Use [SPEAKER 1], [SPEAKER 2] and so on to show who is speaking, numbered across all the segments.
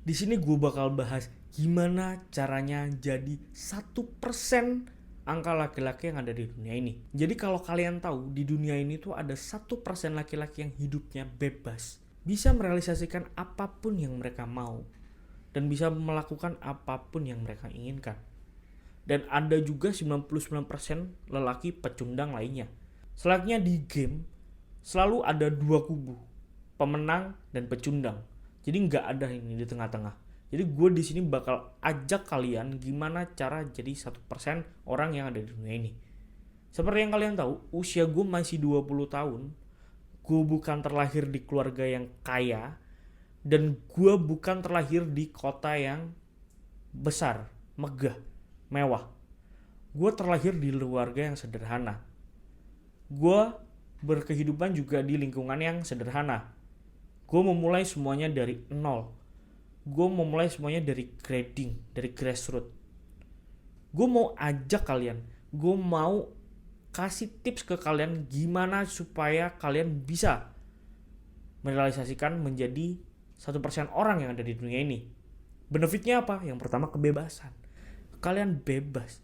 [SPEAKER 1] Di sini gue bakal bahas gimana caranya jadi 1% angka laki-laki yang ada di dunia ini. Jadi kalau kalian tahu di dunia ini tuh ada 1% laki-laki yang hidupnya bebas, bisa merealisasikan apapun yang mereka mau dan bisa melakukan apapun yang mereka inginkan. Dan ada juga 99% lelaki pecundang lainnya. Selanjutnya di game selalu ada dua kubu, pemenang dan pecundang. Jadi nggak ada ini di tengah-tengah. Jadi gue di sini bakal ajak kalian gimana cara jadi 1% orang yang ada di dunia ini. Seperti yang kalian tahu, usia gue masih 20 tahun. Gue bukan terlahir di keluarga yang kaya, dan gue bukan terlahir di kota yang besar, megah, mewah. Gue terlahir di keluarga yang sederhana. Gue berkehidupan juga di lingkungan yang sederhana. Gue memulai semuanya dari nol. Gue memulai semuanya dari grading, dari grassroots. Gue mau ajak kalian, gue mau kasih tips ke kalian gimana supaya kalian bisa merealisasikan menjadi 1% orang yang ada di dunia ini. Benefitnya apa? Yang pertama, kebebasan. Kalian bebas.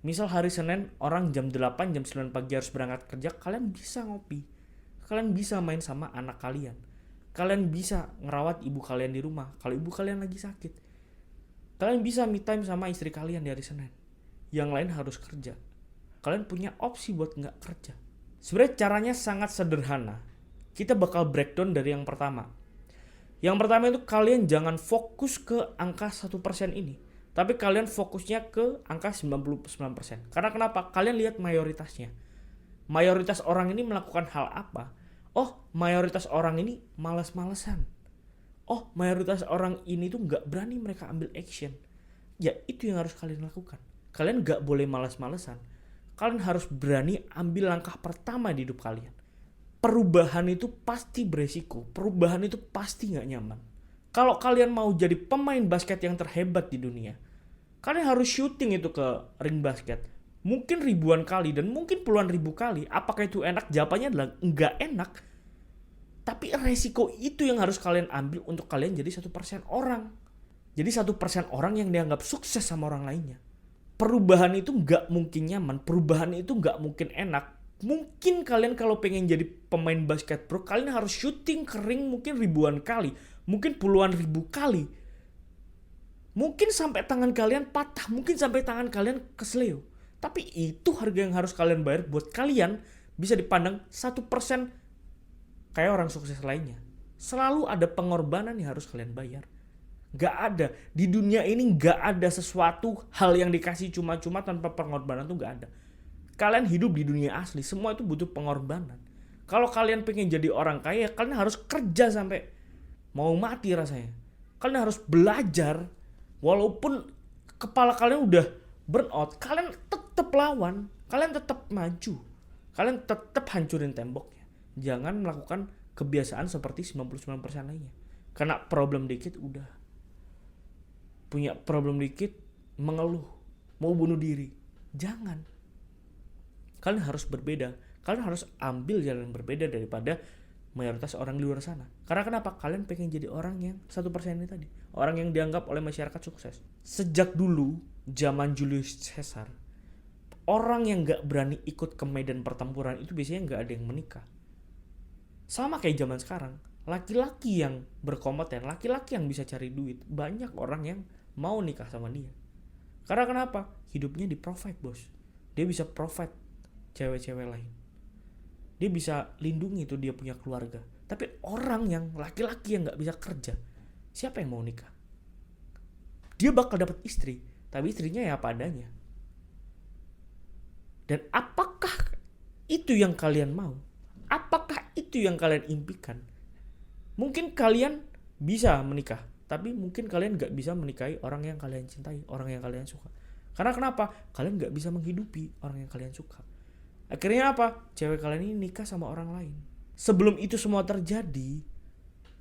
[SPEAKER 1] Misal hari Senin orang jam 8, jam 9 pagi harus berangkat kerja, kalian bisa ngopi. Kalian bisa main sama anak kalian. Kalian bisa ngerawat ibu kalian di rumah kalau ibu kalian lagi sakit. Kalian bisa me time sama istri kalian di hari Senin. Yang lain harus kerja. Kalian punya opsi buat nggak kerja. Sebenarnya caranya sangat sederhana. Kita bakal breakdown dari yang pertama. Yang pertama itu kalian jangan fokus ke angka 1% ini. Tapi kalian fokusnya ke angka 99%. Karena kenapa? Kalian lihat mayoritasnya. Mayoritas orang ini melakukan hal apa? Oh, mayoritas orang ini malas-malesan. Oh, mayoritas orang ini tuh nggak berani mereka ambil action. Ya, itu yang harus kalian lakukan. Kalian nggak boleh malas-malesan. Kalian harus berani ambil langkah pertama di hidup kalian. Perubahan itu pasti beresiko. Perubahan itu pasti nggak nyaman. Kalau kalian mau jadi pemain basket yang terhebat di dunia, kalian harus shooting itu ke ring basket. Mungkin ribuan kali dan mungkin puluhan ribu kali. Apakah itu enak? Jawabannya adalah nggak enak. Tapi resiko itu yang harus kalian ambil untuk kalian jadi 1% orang. Jadi 1% orang yang dianggap sukses sama orang lainnya. Perubahan itu nggak mungkin nyaman. Perubahan itu nggak mungkin enak. Mungkin kalian kalau pengen jadi pemain basket pro, kalian harus shooting ke ring mungkin ribuan kali. Mungkin puluhan ribu kali. Mungkin sampai tangan kalian patah. Mungkin sampai tangan kalian kesleo. Tapi itu harga yang harus kalian bayar buat kalian bisa dipandang 1% kayak orang sukses lainnya. Selalu ada pengorbanan yang harus kalian bayar. Gak ada. Di dunia ini gak ada sesuatu hal yang dikasih cuma-cuma tanpa pengorbanan tuh gak ada. Kalian hidup di dunia asli. Semua itu butuh pengorbanan. Kalau kalian pengen jadi orang kaya, kalian harus kerja sampai mau mati rasanya. Kalian harus belajar. Walaupun kepala kalian udah burn out, kalian tetap lawan. Kalian tetap maju. Kalian tetap hancurin temboknya. Jangan melakukan kebiasaan seperti 99% lainnya. Karena problem dikit udah. Punya problem dikit mengeluh. Mau bunuh diri. Jangan. Kalian harus berbeda. Kalian harus ambil jalan berbeda daripada mayoritas orang di luar sana. Karena kenapa? Kalian pengen jadi orang yang 1% ini tadi. Orang yang dianggap oleh masyarakat sukses. Sejak dulu, zaman Julius Caesar, orang yang gak berani ikut ke medan pertempuran itu biasanya gak ada yang menikah. Sama kayak zaman sekarang. Laki-laki yang berkompeten, laki-laki yang bisa cari duit, banyak orang yang mau nikah sama dia. Karena kenapa? Hidupnya di provide, bos. Dia bisa provide cewek-cewek lain. Dia bisa lindungi tuh dia punya keluarga. Tapi orang yang laki-laki yang gak bisa kerja, siapa yang mau nikah? Dia bakal dapat istri, tapi istrinya ya apa adanya. Dan apakah itu yang kalian mau? Apakah itu yang kalian impikan? Mungkin kalian bisa menikah, tapi mungkin kalian gak bisa menikahi orang yang kalian cintai, orang yang kalian suka. Karena kenapa? Kalian gak bisa menghidupi orang yang kalian suka. Akhirnya apa? Cewek kalian ini nikah sama orang lain. Sebelum itu semua terjadi,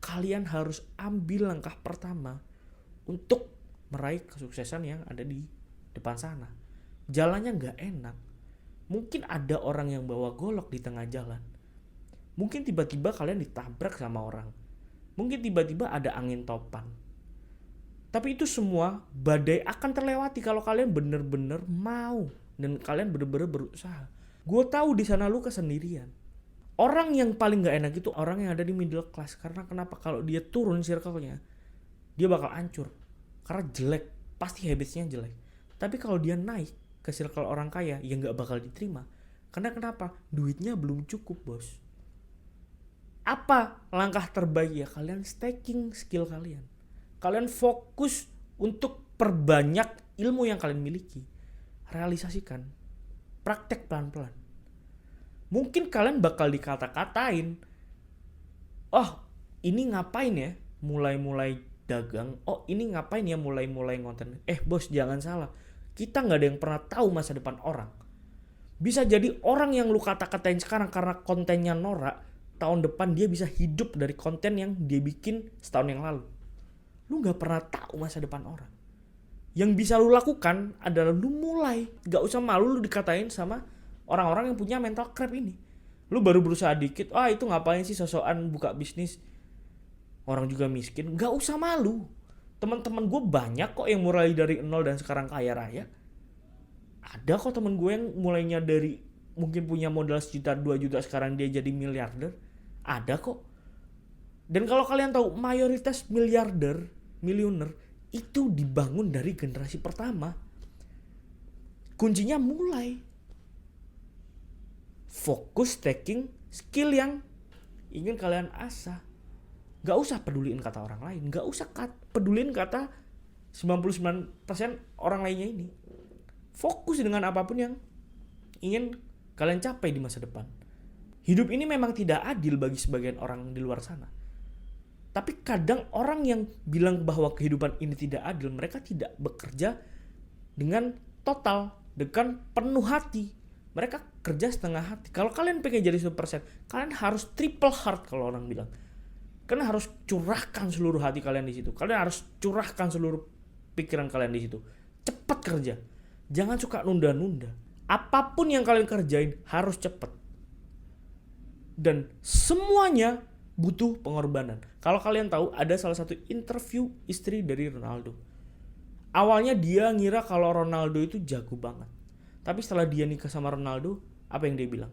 [SPEAKER 1] kalian harus ambil langkah pertama untuk meraih kesuksesan yang ada di depan sana. Jalannya gak enak. Mungkin ada orang yang bawa golok di tengah jalan. Mungkin tiba-tiba kalian ditabrak sama orang. Mungkin tiba-tiba ada angin topan. Tapi itu semua badai akan terlewati kalau kalian bener-bener mau dan kalian bener-bener berusaha. Gue tahu di sana lu kesendirian. Orang yang paling gak enak itu orang yang ada di middle class. Karena kenapa? Kalau dia turun circle-nya, dia bakal hancur. Karena jelek, pasti habitsnya jelek. Tapi kalau dia naik ke circle orang kaya, ya gak bakal diterima. Karena kenapa? Duitnya belum cukup, bos. Apa langkah terbaik ya? Kalian stacking skill kalian. Kalian fokus untuk perbanyak ilmu yang kalian miliki. Realisasikan. Praktek pelan-pelan. Mungkin kalian bakal dikata-katain, oh ini ngapain ya mulai-mulai dagang, oh ini ngapain ya mulai-mulai ngonten. Bos, jangan salah, kita gak ada yang pernah tahu masa depan orang. Bisa jadi orang yang lu kata-katain sekarang karena kontennya norak, tahun depan dia bisa hidup dari konten yang dia bikin setahun yang lalu. Lu gak pernah tahu masa depan orang. Yang bisa lu lakukan adalah lu mulai. Gak usah malu lu dikatain sama orang-orang yang punya mental crap ini. Lu baru berusaha dikit, itu ngapain sih sosokan buka bisnis, orang juga miskin. Gak usah malu. Teman-teman gue banyak kok yang mulai dari nol dan sekarang kaya raya. Ada kok temen gue yang mulainya dari mungkin punya modal 1 juta 2 juta, sekarang dia jadi miliarder. Ada kok. Dan kalau kalian tahu, mayoritas miliarder, miliuner itu dibangun dari generasi pertama. Kuncinya mulai. Fokus taking skill yang ingin kalian asah. Gak usah peduliin kata orang lain. Gak usah peduliin kata 99% orang lainnya ini. Fokus dengan apapun yang ingin kalian capai di masa depan. Hidup ini memang tidak adil bagi sebagian orang di luar sana. Tapi kadang orang yang bilang bahwa kehidupan ini tidak adil, mereka tidak bekerja dengan total, dengan penuh hati. Mereka kerja setengah hati. Kalau kalian pengen jadi 100%, kalian harus triple hard kalau orang bilang. Kalian harus curahkan seluruh hati kalian di situ. Kalian harus curahkan seluruh pikiran kalian di situ. Cepat kerja. Jangan suka nunda-nunda. Apapun yang kalian kerjain harus cepat. Dan semuanya butuh pengorbanan. Kalau kalian tahu, ada salah satu interview istri dari Ronaldo. Awalnya dia ngira kalau Ronaldo itu jago banget. Tapi setelah dia nikah sama Ronaldo, apa yang dia bilang?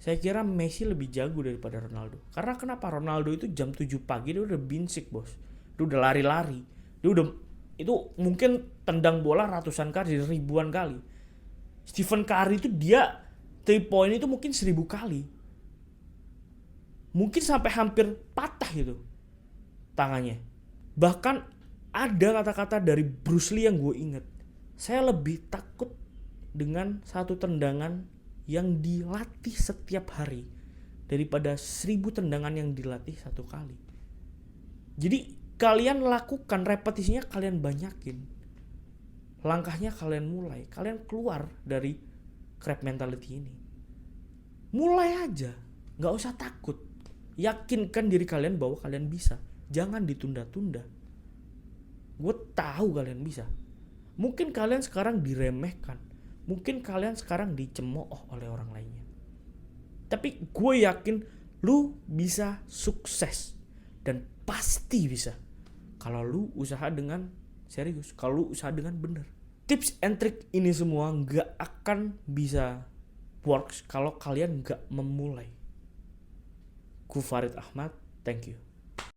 [SPEAKER 1] Saya kira Messi lebih jago daripada Ronaldo. Karena kenapa? Ronaldo itu jam 7 pagi dia udah binsik, bos. Dia udah lari-lari. Itu mungkin tendang bola ratusan kali, ribuan kali. Stephen Curry itu dia 3 point itu mungkin 1000 kali. Mungkin sampai hampir patah gitu tangannya. Bahkan ada kata-kata dari Bruce Lee yang gue inget. Saya lebih takut dengan satu tendangan yang dilatih setiap hari daripada 1000 tendangan yang dilatih satu kali. Jadi kalian lakukan repetisinya, kalian banyakin. Langkahnya kalian mulai. Kalian keluar dari crab mentality ini. Mulai aja. Gak usah takut. Yakinkan diri kalian bahwa kalian bisa. Jangan ditunda-tunda. Gue tahu kalian bisa. Mungkin kalian sekarang diremehkan. Mungkin kalian sekarang dicemooh oleh orang lainnya. Tapi gue yakin lu bisa sukses. Dan pasti bisa. Kalau lu usaha dengan serius. Kalau lu usaha dengan benar. Tips and trick ini semua gak akan bisa works kalau kalian gak memulai. Ku Farid Ahmad, thank you.